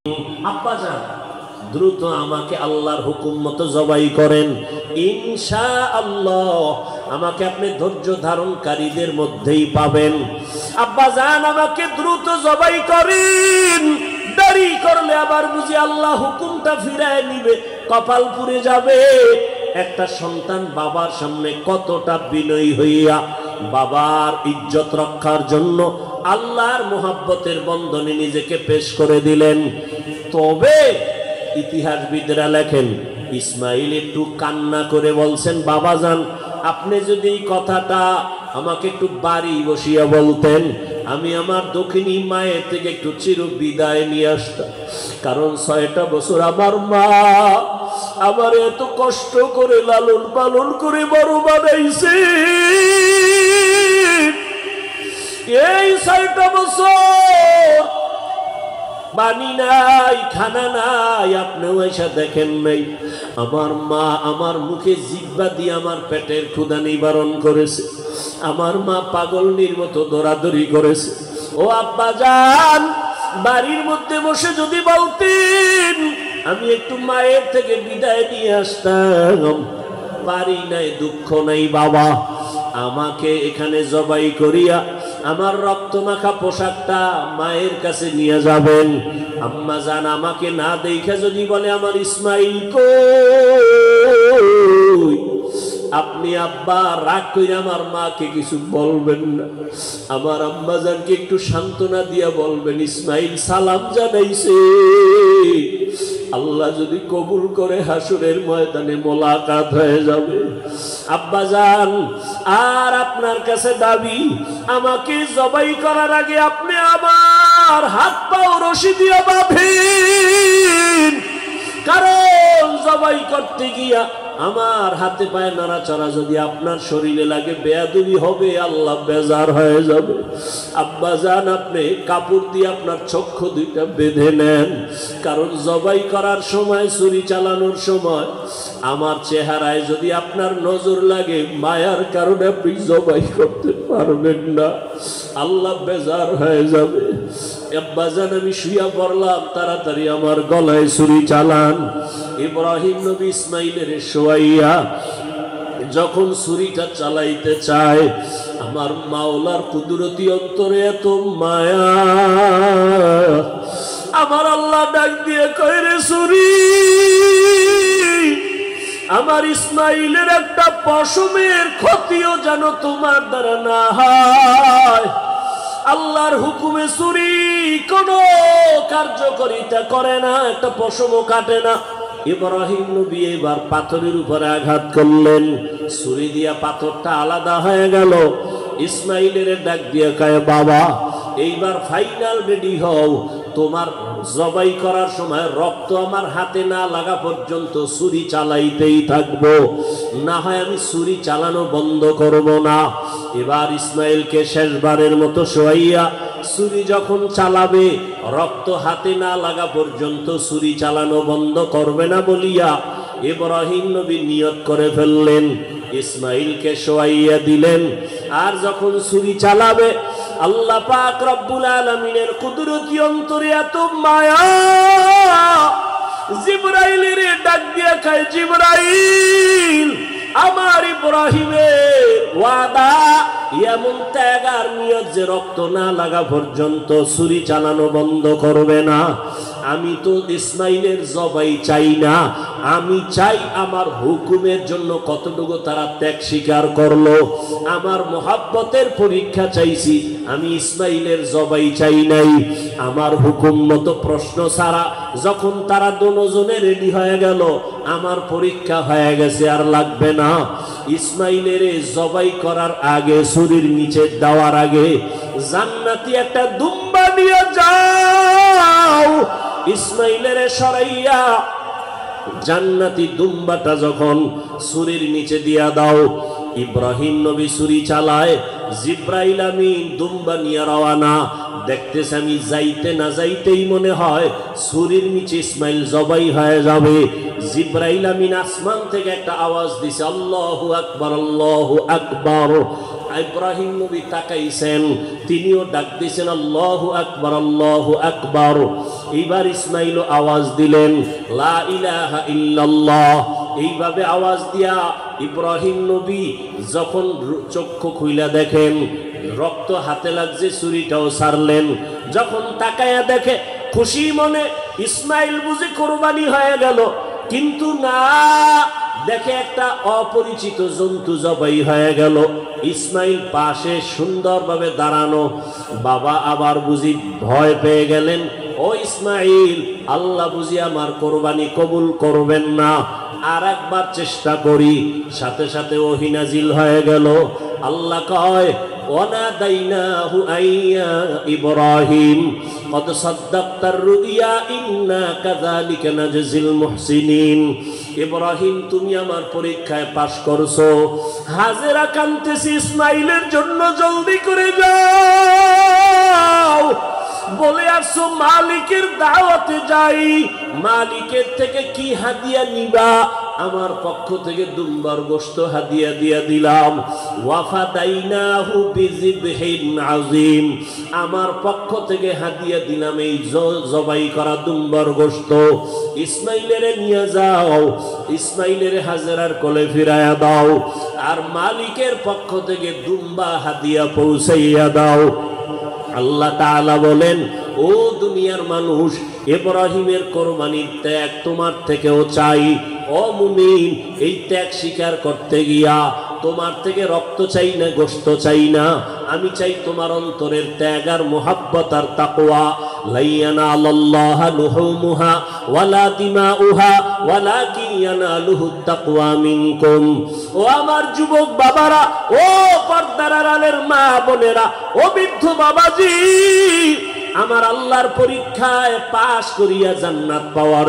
আব্বাজান দ্রুত আমাকে আল্লাহর হুকুম মতো জবাই করেন, ইনশাআল্লাহ আমাকে আপনি ধৈর্য ধারণকারীদের মধ্যেই পাবেন। আব্বাজান আমাকে দ্রুত জবাই করেন, দেরি করলে আবার বুঝি আল্লাহ হুকুমটা ফিরায় নিবে, কপাল পুড়ে যাবে। একটা সন্তান বাবার সামনে কতটা বিনয়ী হইয়া বাবার ইজ্জত রক্ষার জন্য আল্লাহর মুহাব্বতের বন্ধনে নিজেকে পেশ করে দিলেন। তবে ইতিহাসবিদরা লেখেন, ইসমাইল একটু কান্না করে বলছেন, বাবাজান আপনি যদি এই কথাটা আমাকে একটু বাড়ি বসিয়া বলতেন, আমি আমার দক্ষিণী মায়ের থেকে একটু চির বিদায় নিয়ে আসতাম। কারণ 6টা বছর আমার মা আমার এত কষ্ট করে লালন পালন করে বড় বানাইছে। এই 6টা বছর পানি নাই, খানা নাই, আপনিও এসে দেখেন নাই। আমার মা আমার মুখে জিহ্বা দিয়ে আমার পেটের ক্ষুধা নিবারণ করেছে। আমার মা পাগলনির মতো দৌড়াদৌড়ি করেছে। ও আব্বাজান, বাড়ির মধ্যে বসে যদি বলতেন আমি একটু মায়ের থেকে বিদায় নিয়ে আসতাম। পারি নাই, দুঃখ নাই বাবা, আমাকে এখানে জবাই করিয়া আমার রক্তমাখা পোশাকটা মায়ের কাছে নিয়ে যাবেন। আম্মা জান আমাকে না দেখে যদি বলে আমার ইসমাইল কই, আপনি আব্বা রাগ করে আমার মাকে কিছু বলবেন না, আমার আম্মা জানকে একটু সান্ত্বনা দিয়া বলবেন ইসমাইল সালাম জানাইছে, আল্লাহ যদি কবুল করে হাসরের ময়দানে মোলাকাত হয়ে যাবে। আব্বাজান আর আপনার কাছে দাবি, আমাকে জবাই করার আগে আপনি আমার হাত পাও রশি দিয়ে বাঁধেন। কারণ জবাই করতে গিয়া আমার হাতে পায়ে নাড়াচাড়া যদি আপনার শরীরে লাগে বেয়াদবি হবে, আল্লাহ বেজার হয়ে যাবে। আব্বাজান আপনি কাপড় দিয়ে আপনার চক্ষু দুইটা বেঁধে নেন। কারণ জবাই করার সময়, ছুরি চালানোর সময় আমার চেহারায় যদি আপনার নজর লাগে, মায়ার কারণে আপনি জবাই করতে পারবেন না, আল্লাহ বেজার হয়ে যাবে। আব্বাজান আমি শুইয়া পড়লাম, তাড়াতাড়ি আমার গলায় ছুরি চালান। ইব্রাহিম নবী ইসমাইলের শোয়াইয়া যখন ছুরিটা চালাইতে চায়, আমার মাওলার কুদরতি অন্তরে এত মায়া, আমার আল্লাহ ডাক দিয়ে কয় রে ছুরি, আমার ইসমাইলের একটা পশমের ক্ষতিও যেন তোমার দ্বারা না হয়। আল্লাহর হুকুমে ছুরি কোনো কার্যকারিতা করে না, একটা পশমও কাটে না। ইব্রাহিম নবী এবার পাথরের উপরে আঘাত করলেন, ছুরি দিয়া পাথরটা আলাদা হয়ে গেল। ইসমাইলের ডাক দিয়ে কয় বাবা এইবার ফাইনাল রেডি হও, তোমার জবাই করার সময় রক্ত আমার হাতে না লাগা পর্যন্ত ছুরি চালাইতেই থাকবো, না হয় আমি ছুরি চালানো বন্ধ করব না। এবার ইসমাইলকে শেষবারের মতো শোয়াইয়া ছুরি যখন চালাবে, রক্ত হাতে না লাগা পর্যন্ত ছুরি চালানো বন্ধ করবে না বলিয়া ইব্রাহিম নবী নিয়ত করে ফেললেন। ইসমাইলকে শোয়াইয়া দিলেন, আর যখন ছুরি চালাবে আল্লাহ পাক রব্বুল আলামিনের কুদরতি অন্তরে এত মায়া, জিবরাইলের ডাক দিয়া কয় জিবরাইল, আমার ইব্রাহিমের ওয়াদা এমন ত্যাগ আর নিয়ত যে রক্ত না লাগা পর্যন্ত ছুরি চালানো বন্ধ করবে না। আমি তো ইসমাইলের জবাই চাই না, আমি চাই আমার হুকুমের জন্য কতটুকু তারা ত্যাগ স্বীকার করলো। আমার মোহাব্বতের পরীক্ষা চাইছি, আমি ইসমাইলের জবাই চাই নাই। আমার হুকুম মতো প্রশ্ন ছাড়া যখন তারা দুজনে রেডি হয়ে গেল, আমার পরীক্ষা হয়ে গেছে, আর লাগবে না। ইসমাইলের জবাই করার আগে, ছুরির নিচে দেওয়ার আগে জান্নাতি একটা দুম্বা নিয়ে যাও। ইসমাইলের সরাইয়া জান্নাতি দুম্বাটা যখন ছুরির নিচে দিয়া দাও, ইব্রাহিম নবী ছুরি চালায়, জিব্রাইল আমিন দুম্বা নিয়ে রওয়ানা। দেখতেছে আমি যাইতে না যাইতেই মনে হয় ছুরির নিচে ইসমাইল জবাই হয়ে যাবে। জিব্রাইল আমিন আসমান থেকে একটা আওয়াজ দিছে, আল্লাহু আকবার, আল্লাহু আকবার। ইব্রাহিম নবী তাকাইছেন, তিনিও ডাক দিয়েছেন আল্লাহু আকবার, আল্লাহু আকবার। এইবার ইসমাইল আওয়াজ দিলেন লা ইলাহা ইল্লাল্লাহ। এইভাবে আওয়াজ দিয়া ইব্রাহিম নবী যখন চক্ষু খুইলা দেখেন রক্ত হাতে লাগছে, ছুরিটাও ছাড়লেন। যখন তাকায়া দেখে খুশি মনে ইসমাইল বুঝি কোরবানি হয়ে গেল, কিন্তু না, দেখে একটা অপরিচিত জন্তু জবাই হয়ে গেল। ইসমাইল পাশে সুন্দরভাবে দাঁড়ানো। বাবা আবার বুঝি ভয় পেয়ে গেলেন, ও ইসমাইল, আল্লাহ বুঝি আমার কোরবানি কবুল করবেন না, আর একবার চেষ্টা করি। সাথে সাথে ওহী নাজিল হয়ে গেল। আল্লাহ কয় ওয়ানাদাইনাহু আইয়া ইব্রাহিম কদ সাদ্দাকতার রুইয়া ইন্না কাযালিকা নাজজিল মুহসিনিন। ইব্রাহিম, তুমি আমার পরীক্ষায় পাশ করছো। হাজেরা কাঁদতেছে ইসমাইলের জন্য, জলদি করে যাও। বলে আসছো মালিকের দাওয়াতে যাই, মালিকের থেকে কি হাদিয়া নিবা? আমার পক্ষ থেকে দুম্বার গোশত হাদিয়া দিয়া দিলাম। ওয়াফাদাইনাহু বিযিবহিন আযীম, আমার পক্ষ থেকে হাদিয়া দিলাম এই জবাই করা দুম্বার গোশত। ইসমাইলের নিয়ে যাও, ইসমাইলের হাজেরার কোলে ফিরায়া দাও, আর মালিকের পক্ষ থেকে দুম্বা হাদিয়া পৌঁছাইয়া দাও। আল্লাহ তাআলা বলেন, ও দুনিয়ার মানুষ, ইব্রাহিমের কোরবানির ত্যাগ তোমার থেকেও চাই। ও মুমিন, এই ত্যাগ স্বীকার করতে গিয়া তোমার থেকে রক্ত চাই না, গোশত চাই না, আমি চাই তোমার অন্তরের ত্যাগ আর মুহাব্বত আর তাকওয়া। লাইয়ানালাল্লাহা লুহুমুহা ওয়ালা দিমাউহা ওয়ালাকিন ইয়ানালুহুত তাকওয়া মিনকুম। ও আমার যুবক বাবারা, ও পর্দার আড়ালের মা বোনেরা, ও বৃদ্ধ বাবাজি, আমার আল্লাহর পরীক্ষায় পাশ করিয়া জান্নাত পাওয়ার